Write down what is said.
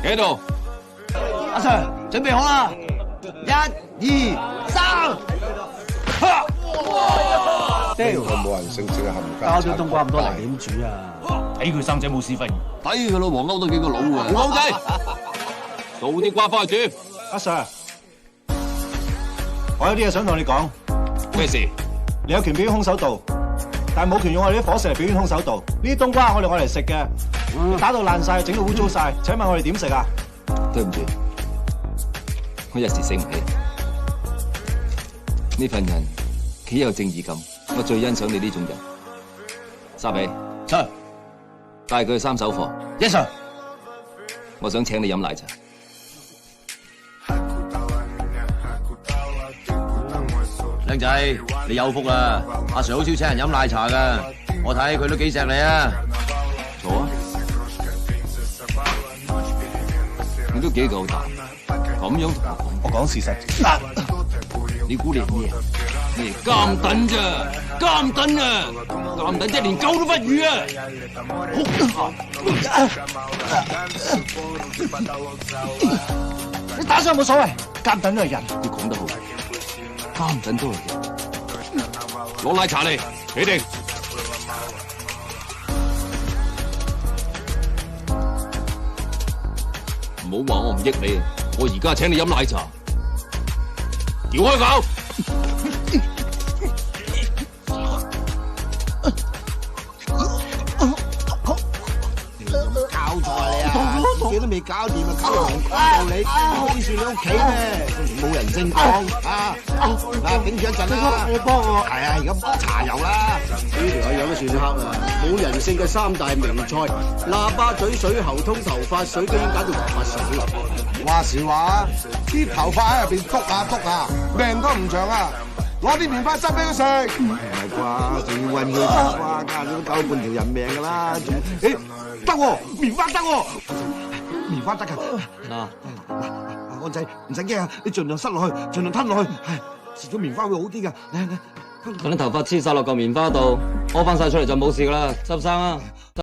企喺度。阿 Sir， 準備好啦！1、2、3，屌，冇人性食嘅冚家。交咗冬瓜咁多嚟點煮啊？睇佢生仔冇屎忽，睇佢老黃勾多幾個佬啊！黃仔，掃啲瓜翻去煮。阿 Sir， 我有啲嘢想同你講。咩事？你有權表演空手道，但係冇權用我哋啲火石嚟表演空手道。呢啲冬瓜我哋愛嚟食嘅，你打到爛晒，整到污糟晒，請問我哋點食啊？對唔住，我一時醒唔起。呢份人幾有正義感，我最欣賞你呢種人。沙比 Sir， 帶佢去三手房。Yes Sir。我想請你飲奶茶。靚仔，你有福啦！阿 Sir 好少請人飲奶茶噶，我睇佢都幾錫你啊！坐啊！你都幾夠膽，咁樣同我講事實。你估你咩？你監躉咋？監躉啊！監躉即係連狗都不如啊！你打傷冇所謂，監躉都係人。你講得好，監躉都係人。攞奶茶嚟，企定。唔好話我唔益你，我而家請你飲奶茶。撬開口！搞錯啊你啊！自己都未搞掂啊，搞到你，好似你屋企咩？冇人性講啊！嗱，頂住一陣啦，你幫我。係啊，而家搽油啦。呢條友樣都算黑啊！冇人性嘅三大名菜：喇叭嘴、水喉通、頭髮水，居然搞到頭髮水。話時話，啲頭髮喺入邊篤下篤下，命都唔長啊！攞啲棉花汁俾佢食。唔係啩？仲要韞佢食瓜，間都搞半條人命㗎啦！誒，得喎，棉花得喎，棉花得㗎。嗱，安仔唔使驚啊，你盡量塞落去，盡量吞落去，係食咗棉花會好啲㗎。嚟嚟，等啲頭髮黐晒落嚿棉花度，屙翻晒出嚟就冇事㗎啦，執生啊！